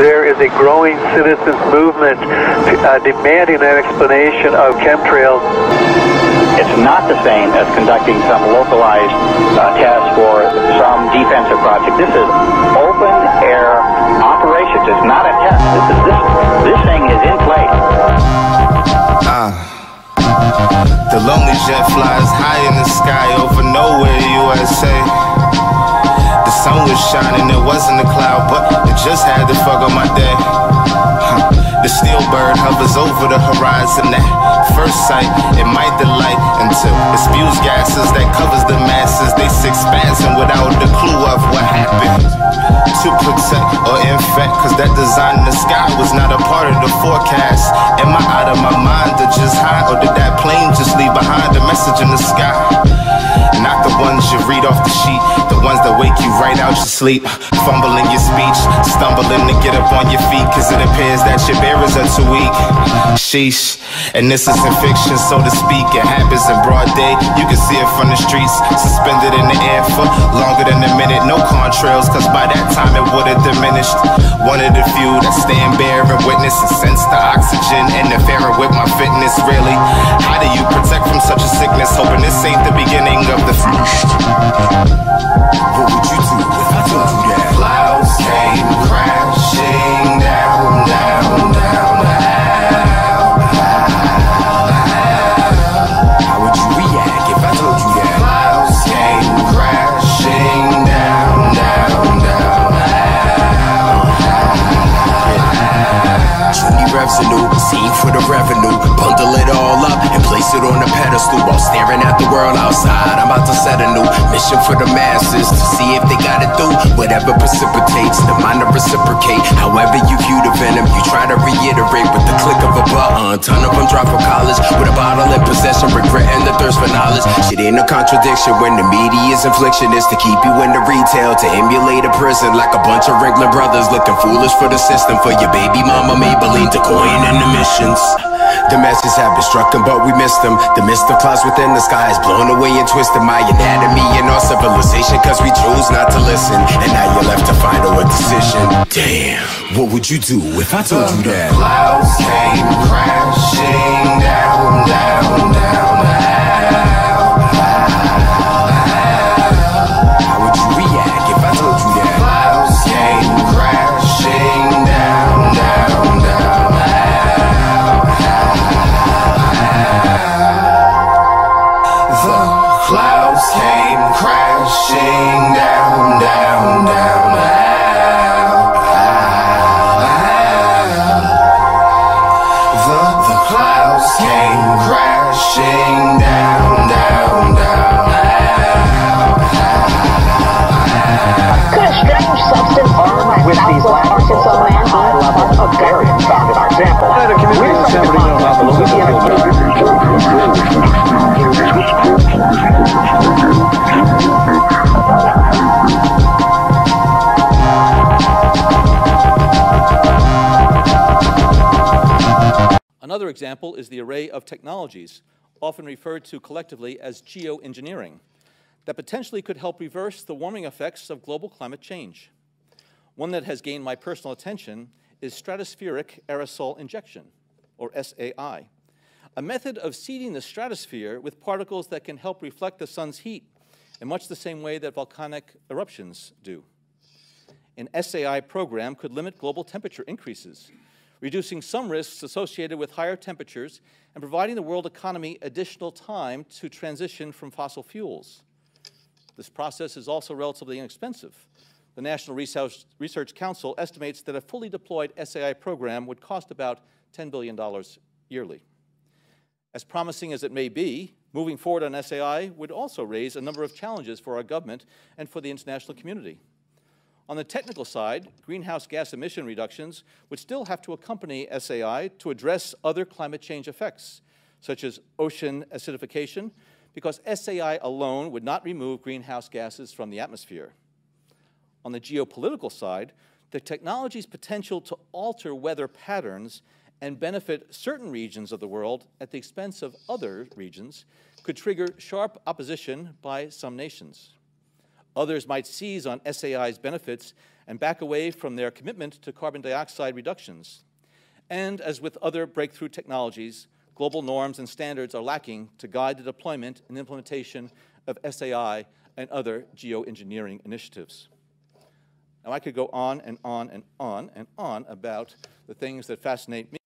There is a growing citizens movement demanding an explanation of chemtrails. It's not the same as conducting some localized test for some defensive project. This is open air operations. It's not a test. This thing is in place. The lonely jet flies high in the sky over nowhere, USA. The sun was shining, it wasn't a cloud, but it just had to fuck up my day. The steel bird hovers over the horizon. At first sight, it might delight until it spews gases that covers the masses. They six spasm without the clue of what happened. To protect or infect, cause that design in the sky was not a part of the forecast. Am I out of my mind or just high, or did that plane just leave behind a message in the sky? Not the ones you read off the sheet, the ones that wake you right out your sleep. Fumbling your speech, stumbling to get up on your feet, cause it appears that your bearers are too weak. Sheesh, and this isn't fiction, so to speak. It happens in broad day, you can see it from the streets. Suspended in the air for longer than a minute. No contrails, cause by that time it would have diminished. One of the few that stand bare and witness and sense the oxygen interfering with my fitness. Really, how do you protect from such a sickness? Hoping this ain't the beginning of the finished. What would you do if I told you that? Clouds came crashing down, down, down, how would you react if I told you that? Clouds came crashing down, down, down, Trinity revenue, scene for the revenue. Bundle it all up and place it on a pedestal while staring at the world outside. I'm about to set a new mission for the masses to see if they got it through. Whatever precipitates, the mind to reciprocate. However you view the venom, you try to reiterate with the click of a button. Ton of them drop from college with a bottle in possession, regretting the thirst for knowledge. Shit ain't no contradiction when the media's infliction is to keep you in the retail, to emulate a prison like a bunch of Ringling brothers looking foolish for the system. For your baby mama Maybelline to coin in the missions. The messages have been struck but we missed them. The mist of clouds within the sky is blown away and twisted my anatomy and our civilization, cause we chose not to listen. And now you're left to final a decision. Damn, what would you do if I told you that? Clouds came crashing down, down, down, how would you react if I told you that? Clouds came crashing down, down, down. Clouds came crashing down, down, down, the clouds came crashing down, down, down. Could a strange substance armed with these Arkansas man high level of barium found in our sample? Another example is the array of technologies, often referred to collectively as geoengineering, that potentially could help reverse the warming effects of global climate change. One that has gained my personal attention is stratospheric aerosol injection, or SAI, a method of seeding the stratosphere with particles that can help reflect the sun's heat in much the same way that volcanic eruptions do. An SAI program could limit global temperature increases, reducing some risks associated with higher temperatures and providing the world economy additional time to transition from fossil fuels. This process is also relatively inexpensive. The National Research Council estimates that a fully deployed SAI program would cost about $10 billion yearly. As promising as it may be, moving forward on SAI would also raise a number of challenges for our government and for the international community. On the technical side, greenhouse gas emission reductions would still have to accompany SAI to address other climate change effects, such as ocean acidification, because SAI alone would not remove greenhouse gases from the atmosphere. On the geopolitical side, the technology's potential to alter weather patterns and benefit certain regions of the world at the expense of other regions could trigger sharp opposition by some nations. Others might seize on SAI's benefits and back away from their commitment to carbon dioxide reductions. And as with other breakthrough technologies, global norms and standards are lacking to guide the deployment and implementation of SAI and other geoengineering initiatives. Now, I could go on and on and on and on about the things that fascinate me.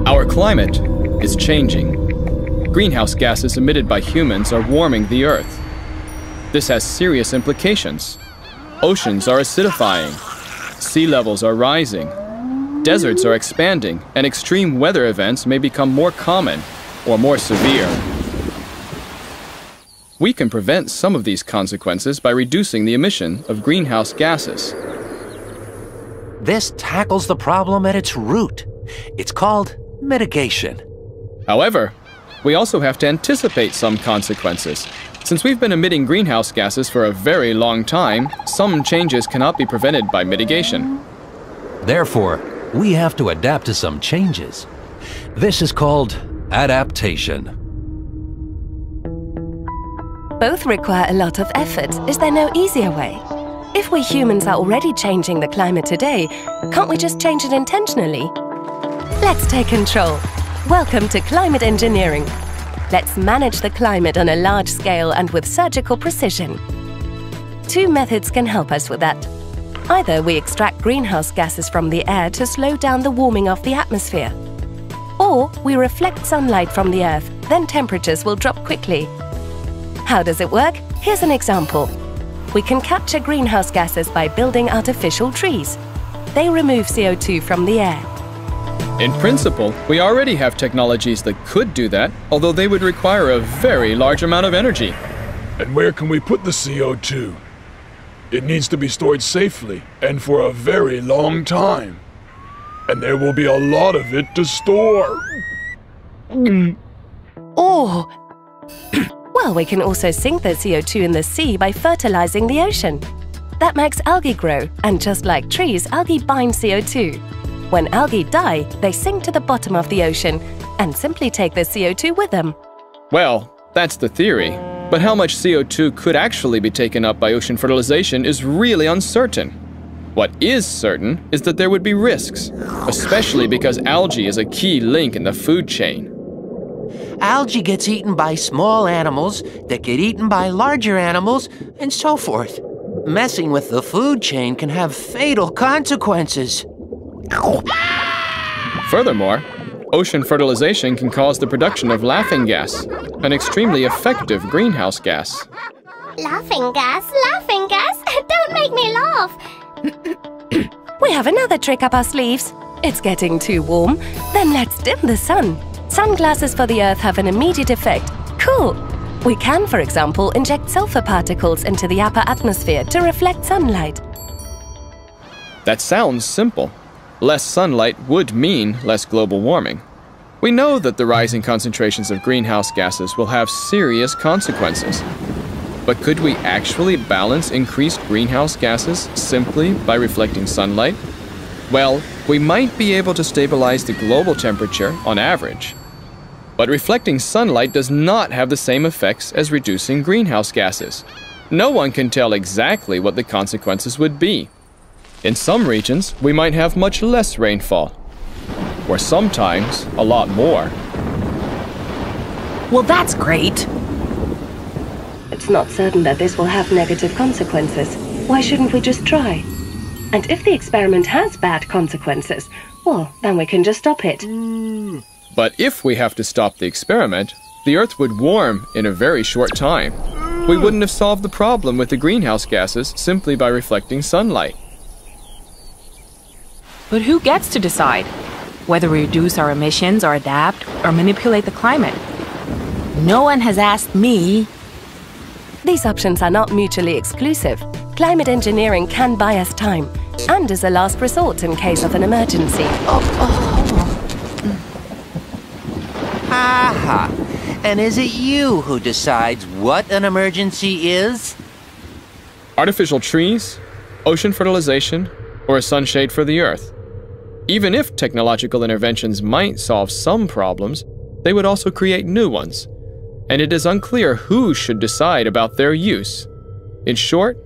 Our climate is changing. Greenhouse gases emitted by humans are warming the Earth. This has serious implications. Oceans are acidifying. Sea levels are rising. Deserts are expanding, and extreme weather events may become more common or more severe. We can prevent some of these consequences by reducing the emission of greenhouse gases. This tackles the problem at its root. It's called mitigation. However, we also have to anticipate some consequences. Since we've been emitting greenhouse gases for a very long time, some changes cannot be prevented by mitigation. Therefore, we have to adapt to some changes. This is called adaptation. Both require a lot of effort. Is there no easier way? If we humans are already changing the climate today, can't we just change it intentionally? Let's take control. Welcome to climate engineering. Let's manage the climate on a large scale and with surgical precision. Two methods can help us with that. Either we extract greenhouse gases from the air to slow down the warming of the atmosphere, or we reflect sunlight from the Earth then temperatures will drop quickly. How does it work? Here's an example. We can capture greenhouse gases by building artificial trees. They remove CO2 from the air. In principle, we already have technologies that could do that, although they would require a very large amount of energy. And where can we put the CO2? It needs to be stored safely and for a very long time. And there will be a lot of it to store. Oh! Well, we can also sink the CO2 in the sea by fertilizing the ocean. That makes algae grow, and just like trees, algae bind CO2. When algae die, they sink to the bottom of the ocean and simply take the CO2 with them. Well, that's the theory. But how much CO2 could actually be taken up by ocean fertilization is really uncertain. What is certain is that there would be risks, especially because algae is a key link in the food chain. Algae gets eaten by small animals that get eaten by larger animals, and so forth. Messing with the food chain can have fatal consequences. Furthermore, ocean fertilization can cause the production of laughing gas, an extremely effective greenhouse gas. Laughing gas? Laughing gas? Don't make me laugh! We have another trick up our sleeves. It's getting too warm. Then let's dim the sun. Sunglasses for the Earth have an immediate effect. Cool! We can, for example, inject sulfur particles into the upper atmosphere to reflect sunlight. That sounds simple. Less sunlight would mean less global warming. We know that the rising concentrations of greenhouse gases will have serious consequences. But could we actually balance increased greenhouse gases simply by reflecting sunlight? Well, we might be able to stabilize the global temperature on average. But reflecting sunlight does not have the same effects as reducing greenhouse gases. No one can tell exactly what the consequences would be. In some regions, we might have much less rainfall, or sometimes a lot more. Well, that's great. It's not certain that this will have negative consequences. Why shouldn't we just try? And if the experiment has bad consequences, well, then we can just stop it. But if we have to stop the experiment, the Earth would warm in a very short time. We wouldn't have solved the problem with the greenhouse gases simply by reflecting sunlight. But who gets to decide whether we reduce our emissions or adapt or manipulate the climate? No one has asked me. These options are not mutually exclusive. Climate engineering can buy us time and is a last resort in case of an emergency. Aha! And is it you who decides what an emergency is? Artificial trees, ocean fertilization, or a sunshade for the Earth. Even if technological interventions might solve some problems, they would also create new ones. And it is unclear who should decide about their use. In short,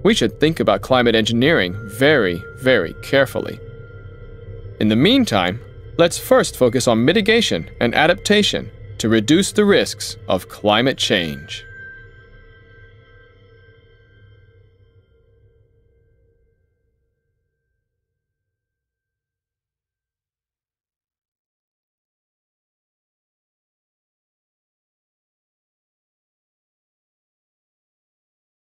we should think about climate engineering very, very carefully. In the meantime, let's first focus on mitigation and adaptation to reduce the risks of climate change.